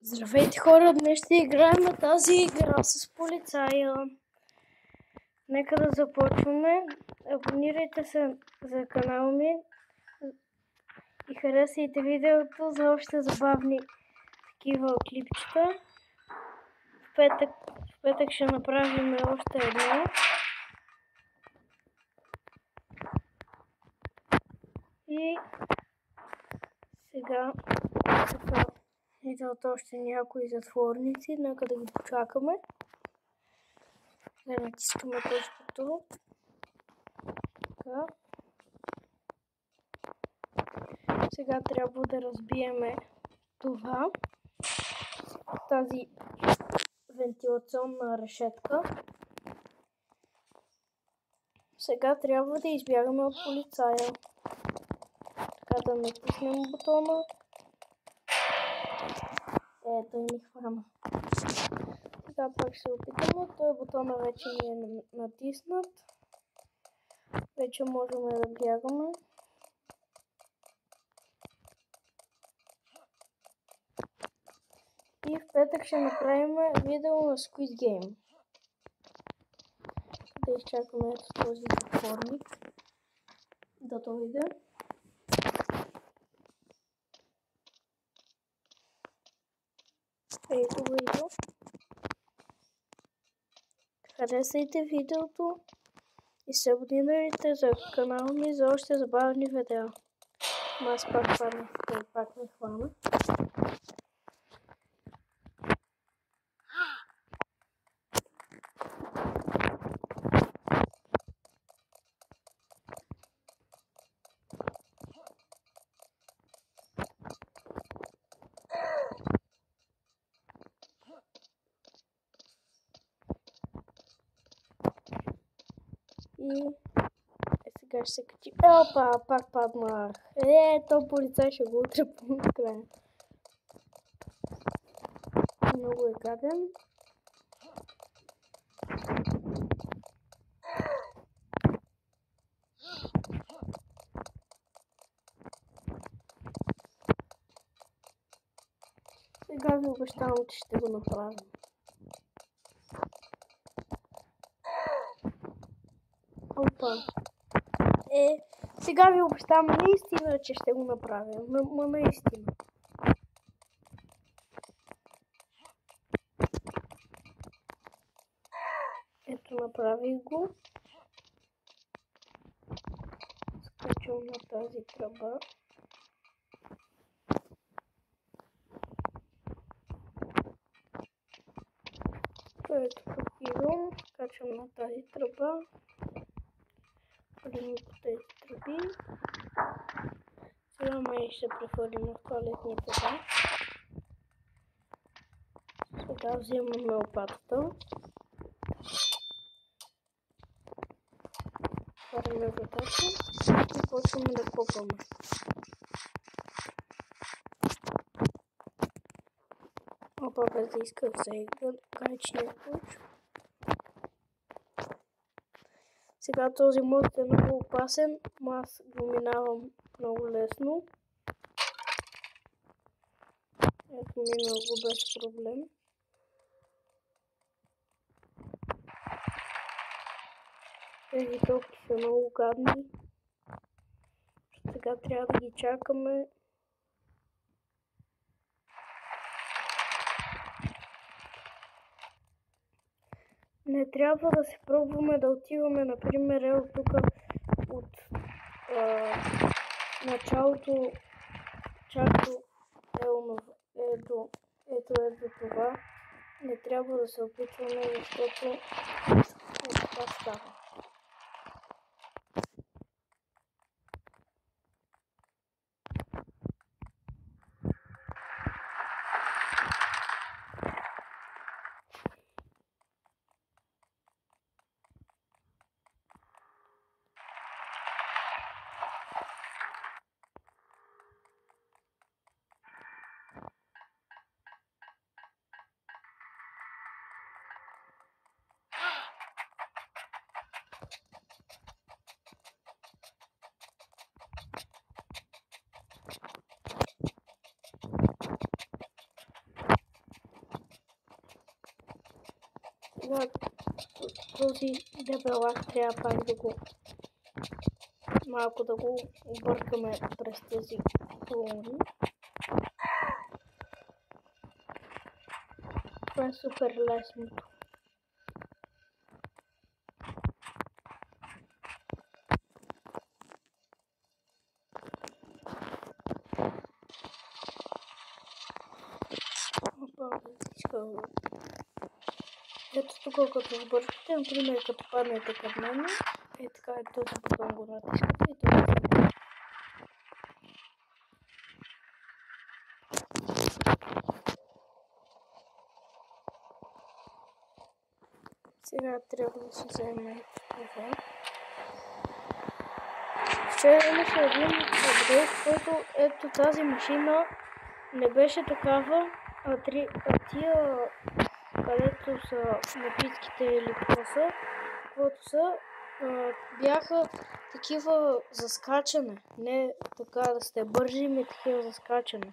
Здравейте хора, днес ще играем на тази игра с полицая. Нека да започваме. Абонирайте се за канала ми и харесайте видеото за още забавни такива клипчета. В петък ще направим още едно. И сега идват още някои затворници, нека да ги почакаме. Да натискаме точкото. Така. Сега трябва да разбиеме това, тази вентилационна решетка. Сега трябва да избягаме от полицая. Така да натиснем бутона. Той ни хвана. Сега пак ще опитаме. Той бутона вече ни е натиснат. Вече можем да бягаме. И в петък ще направим видео на Squid Game. Да изчакаме този затворник да дойде. Ето го идва. Харесайте видеото и се абонирайте за канала ми за още забавни видеа. Аз пак паднах, той пак ме хвана. И сега ще се качи. Опа, пак паднах. То полицай ще го утре по края. Много е гаден. Сега ви обещавам, че ще го направим. Опа. Сега ви обещавам наистина, че ще го направим. Наистина. Ето, направих го. Скачвам на тази тръба. Ето тук идвам. Скачвам на тази тръба. Ходим по тези тръби. Сега май ще прехвърлим в туалетния вода. Сега вземаме лопатата. Отваряме вратата и почваме да копаме. Опа, без да исках за граничния ключ. Сега този мост е много опасен, но аз го минавам много лесно. Ето, минал го без проблем. Тези топки са много гадни. Сега трябва да ги чакаме. Не трябва да се пробваме да отиваме, например, тук от началото чак до ето това. Не трябва да се опитваме, защото това става. Сега този дебелак трябва пак да го малко да го объркаме през тези колони. Това е супер лесното. Ето тук, като сбъркате, например, като паднете към мен, е така, този бутон го натискате и това се. Сега трябва да се вземе това. Вчера имаше един апдейт, който ето тази машина не беше такава, а тия, където са напитките или каквото са, бяха такива за скачане. Не така да сте бързи, ми такива за скачане.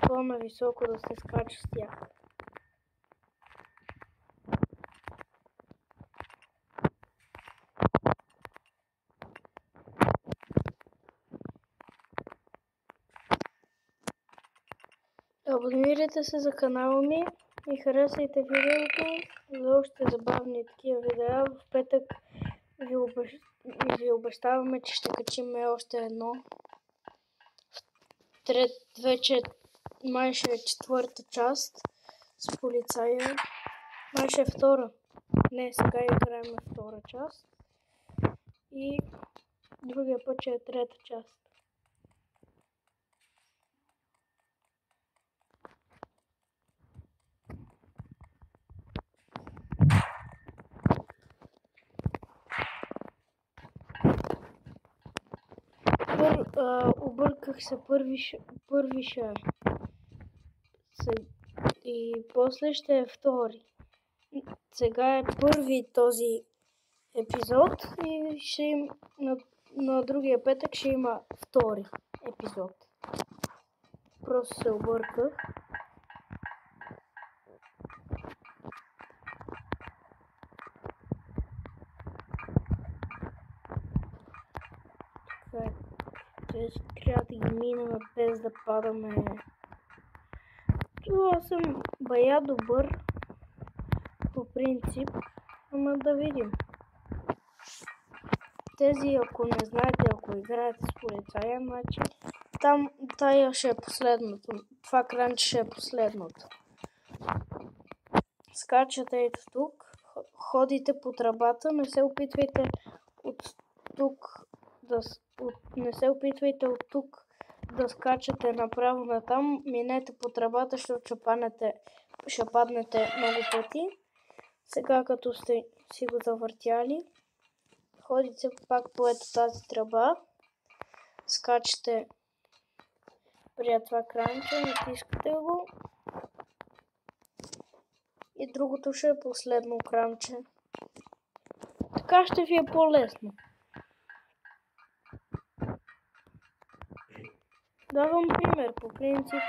По-нависоко да се скача с тях. Абонирайте се за канала ми и харесайте видеото за още забавни такива видеа. В петък ви обещаваме, че ще качим още едно. Вече май ще е четвърта част с полицая. Май ще е втора. Не, сега играем втора част. И другия път ще е трета част. Обърках се, първи ще е. И после ще е втори. Сега е първи този епизод и на другия петък ще има втори епизод. Просто се обърках. Трябва да ги минем без да падаме. Това съм бая добър по принцип, ама да видим. Тези, ако не знаете, ако играете с полицая, значи там тая ще е последното. Това кранче ще е последното. Скачате ето тук, ходите по тръбата, не се опитвайте от тук да скачате направо на там, минете по тръбата, ще паднете много пъти. Сега като сте си го завъртяли, ходите пак по ето тази тръба, скачате при това кранче, натискате го и другото ще е последно кранче. Така ще ви е по-лесно. Давам пример, по принцип,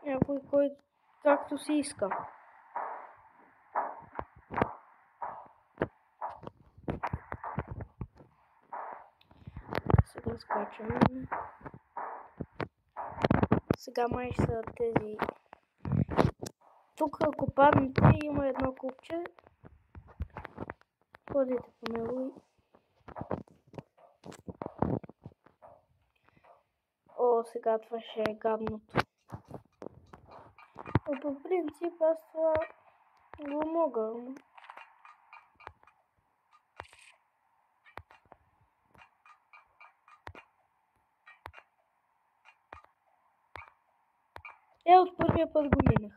някой, който както си иска. Сега скачаме. Сега май са тези. Тук ако паднете има едно купче. Ходите по него и... О, сега това ще е гадното. Но по принцип аз това го мога. От първия път го минах.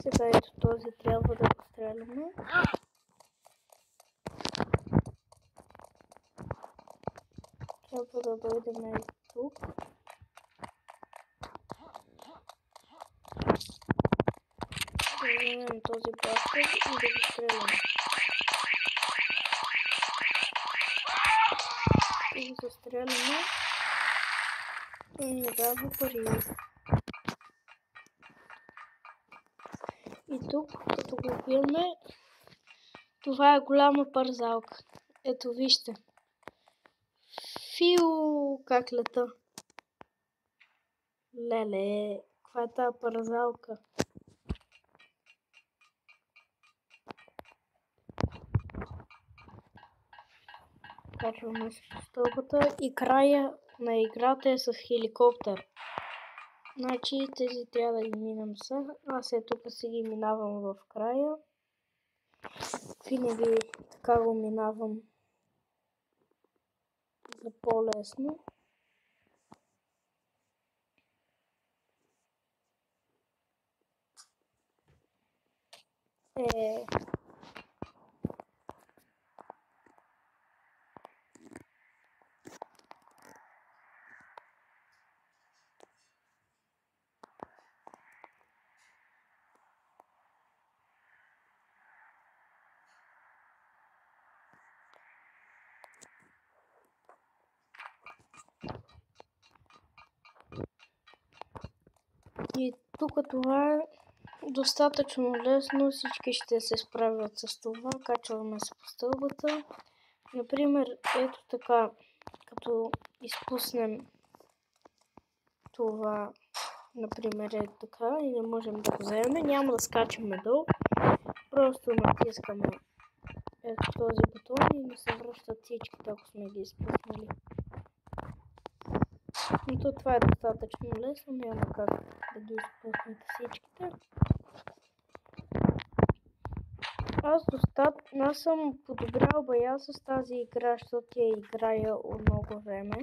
Сега ето този трябва да го стреляме. Трябва да дойдем тук. вземем този бластър и да го стреляме. И го застреляме. И ни дава пари. И тук, като го убиеме, това е голяма парзалка. Ето вижте. Фиу, как лета. Леле, каква е тази парзалка? Качваме се по стълбата и края на играта е с хеликоптер. Значи тези трябва да ги минам са. Аз тук си ги минавам в края. Винаги така го минавам за по-лесно. И тук това е достатъчно лесно, всички ще се справят с това. Качваме се по стълбата. Например, ето така, като изпуснем това, например, ето така и не можем да го вземем, няма да скачаме долу. Просто натискаме ето този бутон и ни се връщат всичките, ако сме ги изпуснали. Но това е достатъчно лесно, няма как да ги изпуснете всичките. Аз съм подобрял бая с тази игра, защото я играя от много време.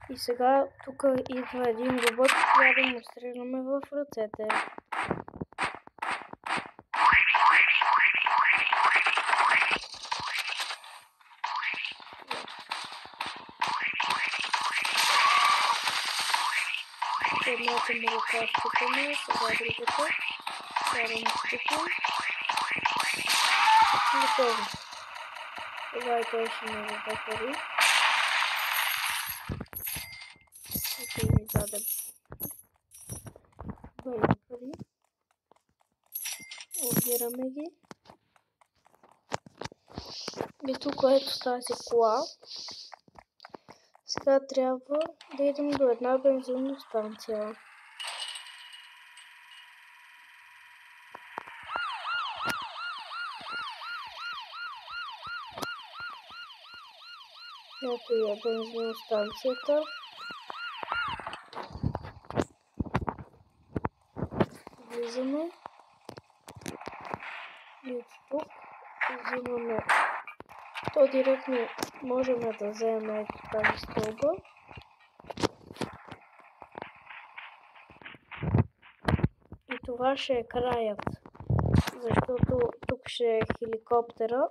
И сега тук идва един робот, трябва да му стреляме в ръцете. Едната му ръка щупаме, сега другата. Сега му щупам. Готово. Сега и той ще ми даде пари. И той ми даде пари. Обираме ги. И тук ето тази кола. Сега трябва да идем до една бензинна станция. Ето е бензинна станцията. Влизаме. И от тук взимаме. То директно можем да вземем ето тази стълба. И това ще е краят. Защото тук ще е хеликоптера.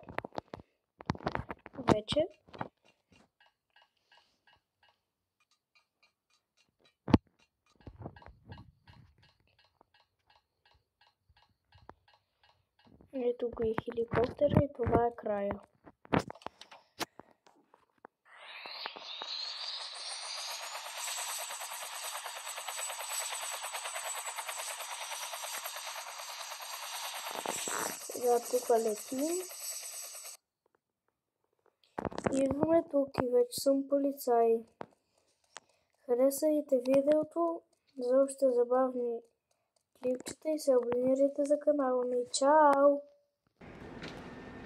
Вече. Ето го и хеликоптера и това е края. Сега тук летим. Идваме тук и вече съм полицай. Харесайте видеото за още забавни клипчета и се абонирайте за канала ми. Чао!